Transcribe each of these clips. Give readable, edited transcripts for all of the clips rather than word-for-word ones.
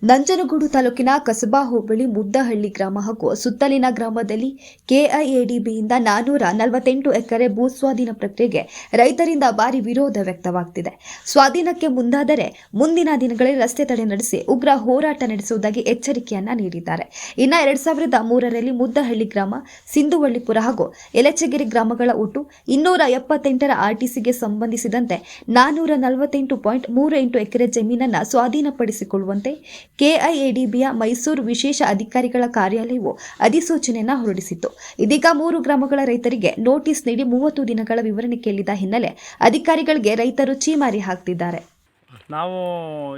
ನಂಜನಗೂಡು ತಾಲೂಕಿನ ಕಸಬಾ ಹೋಬಳಿ ಮುದ್ದಹಳ್ಳಿ ಗ್ರಾಮ ಹಾಗೂ ಸುತ್ತಲಿನ ಗ್ರಾಮದಲ್ಲಿ ಕೆಐಎಡಿಬಿಯಿಂದ 448 ಎಕರೆ ಭೂ ಸ್ವಾಧೀನ ಪ್ರಕ್ರಿಯೆಗೆ ರೈತರಿಂದ ಭಾರಿ ವಿರೋಧ ವ್ಯಕ್ತವಾಗುತ್ತಿದೆ. ಸ್ವಾಧೀನಕ್ಕೆ ಮುಂದಾದರೆ ಮುಂದಿನ ದಿನಗಳಲ್ಲಿ ರಸ್ತೆ ತಡೆ ನಡೆಸಿ ಉಗ್ರ ಹೋರಾಟ ನಡೆಸುವುದಾಗಿ ಎಚ್ಚರಿಕೆಯನ್ನ ನೀಡಿದ್ದಾರೆ. ಇನ್ನು 2003ರಲ್ಲಿ ಮುದ್ದಹಳ್ಳಿ ಗ್ರಾಮ, ಸಿಂಧುವಳ್ಳಿಪುರ ಹಾಗೂ ಯಲಚಗಿರಿ ಗ್ರಾಮಗಳ ಒಟ್ಟು 278ರ ಆರ್ಟಿಸಿಗೆ ಸಂಬಂಧಿಸಿದಂತೆ 448.38 ಎಕರೆ ಜಮೀನನ್ನು ಸ್ವಾಧೀನಪಡಿಸಿಕೊಳ್ಳುವಂತೆ ಕೆಐಎಡಿಬಿಯ ಮೈಸೂರು ವಿಶೇಷ ಅಧಿಕಾರಿಗಳ ಕಾರ್ಯಾಲಯವು ಅಧಿಸೂಚನೆಯನ್ನು ಹೊರಡಿಸಿತ್ತು. ಇದೀಗ 3 ಗ್ರಾಮಗಳ ರೈತರಿಗೆ ನೋಟಿಸ್ ನೀಡಿ 30 ದಿನಗಳ ವಿವರಣೆ ಕೇಳಿದ ಹಿನ್ನೆಲೆ ಅಧಿಕಾರಿಗಳಿಗೆ ರೈತರು ಛೀಮಾರಿ ಹಾಕ್ತಿದ್ದಾರೆ. ನಾವು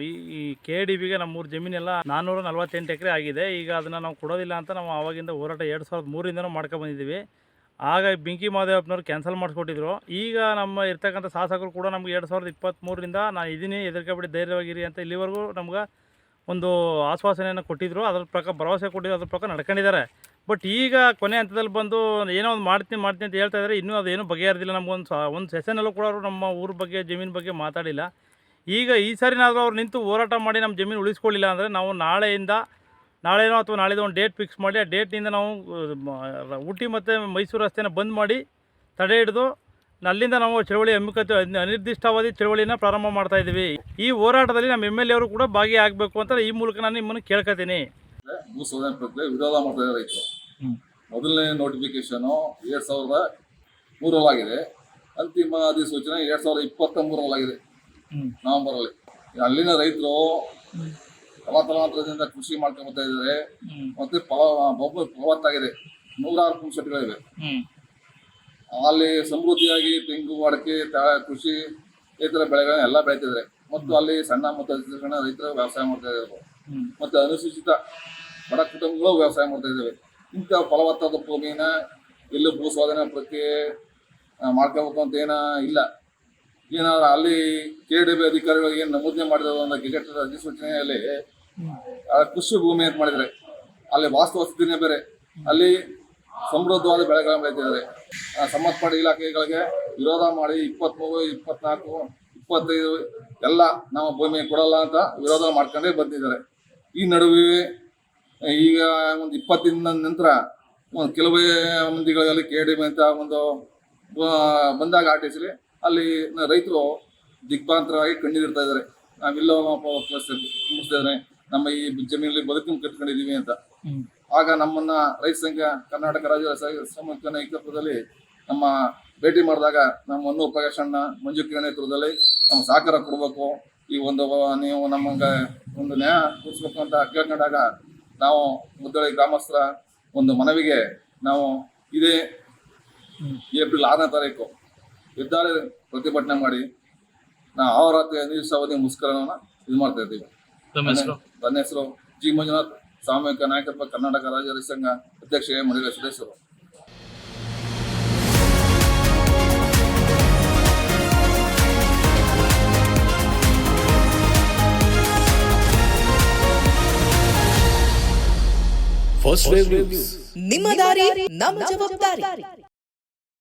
ಈ ಕೆಐಎಡಿಬಿಗೆ ನಮ್ಮ ಜಮೀನೆಲ್ಲ 448 ಎಕರೆ ಆಗಿದೆ. ಈಗ ಅದನ್ನು ನಾವು ಕೊಡೋದಿಲ್ಲ ಅಂತ ನಾವು ಆವಾಗಿಂದ ಹೋರಾಟ 2003ರಿಂದನೂ ಮಾಡ್ಕೊಂಡು ಬಂದಿದ್ದೀವಿ. ಆಗ ಬೆಂಕಿ ಮಹದೇವಪ್ಪನವರು ಕ್ಯಾನ್ಸಲ್ ಮಾಡಿಸ್ಕೊಟ್ಟಿದ್ರು. ಈಗ ನಮ್ಮ ಇರ್ತಕ್ಕಂಥ ಶಾಸಕರು ಕೂಡ ನಮ್ಗೆ 2023ರಿಂದ ನಾನು ಇದೀನಿ, ಹೆದರ್ಕೊಬೇಡಿ, ಧೈರ್ಯವಾಗಿರಿ ಅಂತ ಇಲ್ಲಿವರೆಗೂ ನಮ್ಗೆ ಒಂದು ಆಶ್ವಾಸನೆಯನ್ನು ಕೊಟ್ಟಿದ್ದರು. ಅದ್ರ ಪ್ರಕಾರ ಭರವಸೆ ಕೊಟ್ಟಿದ್ರು, ಅದ್ರ ಪ್ರಕಾರ ನಡ್ಕೊಂಡಿದ್ದಾರೆ. ಬಟ್ ಈಗ ಕೊನೆ ಹಂತದಲ್ಲಿ ಬಂದು ಏನೋ ಒಂದು ಮಾಡ್ತೀನಿ ಅಂತ ಹೇಳ್ತಾ ಇದ್ದಾರೆ. ಇನ್ನೂ ಅದೇನು ಬಗೆಹರಿದಿಲ್ಲ. ನಮಗೊಂದು ಸೆಷನಲ್ಲೂ ಕೂಡ ಅವರು ನಮ್ಮ ಊರ ಬಗ್ಗೆ, ಜಮೀನು ಬಗ್ಗೆ ಮಾತಾಡಿಲ್ಲ. ಈಗ ಈ ಸಾರಿನಾದರೂ ಅವ್ರು ನಿಂತು ಹೋರಾಟ ಮಾಡಿ ನಮ್ಮ ಜಮೀನು ಉಳಿಸ್ಕೊಳ್ಳಿಲ್ಲ ಅಂದರೆ ನಾವು ನಾಳೆನೋ ಅಥವಾ ನಾಳೆದು ಒಂದು ಡೇಟ್ ಫಿಕ್ಸ್ ಮಾಡಿ ಆ ಡೇಟ್ನಿಂದ ನಾವು ಊಟಿ ಮತ್ತು ಮೈಸೂರು ರಸ್ತೆನ ಬಂದ್ ಮಾಡಿ ತಡೆ ಹಿಡಿದು ಅಲ್ಲಿಂದ ನಾವು ಚಳವಳಿ ಅನಿರ್ದಿಷ್ಟಾವಧಿ ಚಳವಳಿನ ಪ್ರಾರಂಭ ಮಾಡ್ತಾ ಇದ್ದೀವಿ. ಈ ಹೋರಾಟದಲ್ಲಿ ನಮ್ಮ MLA ಅವರು ಕೂಡ ಭಾಗಿಯಾಗಬೇಕು ಅಂತ ಈ ಮೂಲಕ ನಾನು ನಿಮ್ಮನ್ನು ಕೇಳ್ಕೊತೀನಿ. ಭೂ ಸ್ವಾಧೀನ ಪ್ರಕ್ರಿಯೆ ವಿರೋಧ ಮಾಡ್ತಾ ಇದ್ದಾರೆ ರೈತರು. ಮೊದಲನೇ ನೋಟಿಫಿಕೇಶನು 2003ರಲ್ಲಾಗಿದೆ. ಅಂತಿಮ ಅಧಿಸೂಚನೆ 2023ರಲ್ಲಾಗಿದೆ, ನವೆಂಬರಲ್ಲಿ. ಅಲ್ಲಿನ ರೈತರು ತಲಾಂತರದಿಂದ ಕೃಷಿ ಮಾಡ್ಕೊಂಡು ಬರ್ತಾ ಇದ್ದಾರೆ. ಮತ್ತೆ ಫಲವತ್ತಾಗಿದೆ. 106 ಪಂಪ್ಸೆಟ್ಗಳಿವೆ. ಅಲ್ಲಿ ಸಮೃದ್ಧಿಯಾಗಿ ತೆಂಗು, ಅಡಕೆ, ಕೃಷಿ ಇತರ ಬೆಳೆಗಳನ್ನ ಎಲ್ಲ ಬೆಳೀತಿದ್ದಾರೆ. ಮತ್ತು ಅಲ್ಲಿ ಸಣ್ಣ ಮತ್ತು ಅತಿ ಸಣ್ಣ ರೈತರು ವ್ಯವಸಾಯ ಮಾಡ್ತಾ ಇದ್ದಾರೆ. ಮತ್ತು ಅನುಸೂಚಿತ ಬಡ ಕುಟುಂಬಗಳು ವ್ಯವಸಾಯ ಮಾಡ್ತಾ ಇದ್ದಾವೆ. ಇಂಥ ಫಲವತ್ತಾದ ಭೂಮಿನ ಎಲ್ಲೂ ಭೂ ಸ್ವಾಧೀನ ಪ್ರಕ್ರಿಯೆ ಮಾಡ್ಕೋಬೇಕು ಅಂತ ಇಲ್ಲ. ಏನಾದ್ರು ಅಲ್ಲಿ ಕೆಐಎಡಿಬಿ ಅಧಿಕಾರಿಗಳಿಗೆ ಏನು ನಮೂದನೆ ಮಾಡಿದ್ರು ಒಂದು ಗೆಜೆಟ್ ಅಧಿಸೂಚನೆಯಲ್ಲಿ ಕೃಷಿ ಭೂಮಿ ಅಂತ ಮಾಡಿದರೆ ಅಲ್ಲಿ ವಾಸ್ತುವಸತಿನೇ ಬೇರೆ. ಅಲ್ಲಿ ಸಮೃದ್ಧವಾದ ಬೆಳೆಗಳನ್ನು ಬೆಳೀತಿದ್ದಾರೆ. ಸಂಬಂಧಪಟ್ಟ ಇಲಾಖೆಗಳಿಗೆ ವಿರೋಧ ಮಾಡಿ 23, 24, 25 ಎಲ್ಲ ನಮ್ಮ ಭೂಮಿ ಕೊಡಲ್ಲ ಅಂತ ವಿರೋಧ ಮಾಡ್ಕೊಂಡೇ ಬಂದಿದ್ದಾರೆ. ಈ ನಡುವೆ ಈಗ ಒಂದು 20 ದಿನದ ನಂತರ ಒಂದು ಕೆಲವೇ ಮಂದಿಗಳಲ್ಲಿ ಕೆಐಎಡಿಬಿ ಅಂತ ಒಂದು ಬಂದಾಗ ಆರ್ಟಿಸಿಲಿ ಅಲ್ಲಿ ರೈತರು ದಿಗ್ಭ್ರಾಂತರಾಗಿ ಕಣ್ಣೀರಿಡ್ತಾ ಇದ್ದಾರೆ. ನಾವಿಲ್ಲೋ ತುಂಬಿಸ್ತಿದ್ದಾರೆ, ನಮ್ಮ ಈ ಜಮೀನಲ್ಲಿ ಬದುಕನ್ನು ಕಟ್ಕೊಂಡಿದ್ದೀವಿ ಅಂತ. ಆಗ ನಮ್ಮನ್ನ ರೈತ ಸಂಘ, ಕರ್ನಾಟಕ ರಾಜ್ಯ ಸಂಯುಕ್ತ ನೇತೃತ್ವದಲ್ಲಿ ನಮ್ಮ ಭೇಟಿ ಮಾಡಿದಾಗ ನಮ್ಮ ಅನ್ನು ಪ್ರಕಾಶ್ ಅಣ್ಣ, ಮಂಜು ಕಿರಣ್ ನೇತೃತ್ವದಲ್ಲಿ ನಮ್ಮ ಸಹಕಾರ ಕೊಡಬೇಕು, ಈ ಒಂದು ನೀವು ನಮಗೆ ಒಂದು ನ್ಯಾಯ ಕೊಡಿಸ್ಬೇಕು ಅಂತ ಕೇಳ್ಕೊಂಡಾಗ ನಾವು ಮುದ್ದಹಳ್ಳಿ ಗ್ರಾಮಸ್ಥರ ಒಂದು ಮನವಿಗೆ ನಾವು ಇದೇ ಏಪ್ರಿಲ್ 6ನೇ ತಾರೀಕು ನಿರ್ಧಾರ ಪ್ರತಿಭಟನೆ ಮಾಡಿ ನಾವು ಅಹೋರಾತ್ರಿ ಅನಿರ್ದಿಷ್ಟಾವಧಿ ಮುಷ್ಕರವನ್ನು ಇದು ಮಾಡ್ತಾ ಇದ್ದೀವಿ. ನನ್ನ ಹೆಸರು ಜಿ ಮಂಜುನಾಥ್, ಸಾಮೂಹಿಕ ನಾಯಕತ್ವ, ಕರ್ನಾಟಕ ರಾಜ್ಯ ರೈತ ಸಂಘ ಅಧ್ಯಕ್ಷ, ಮಂಡಳಿಯ ಸದಸ್ಯರು. ಫಸ್ಟ್ ವೇವ್ ನ್ಯೂಸ್, ನಿಮ್ಮ ದಾರಿ ನಮ್ಮ ಜವಾಬ್ದಾರಿ.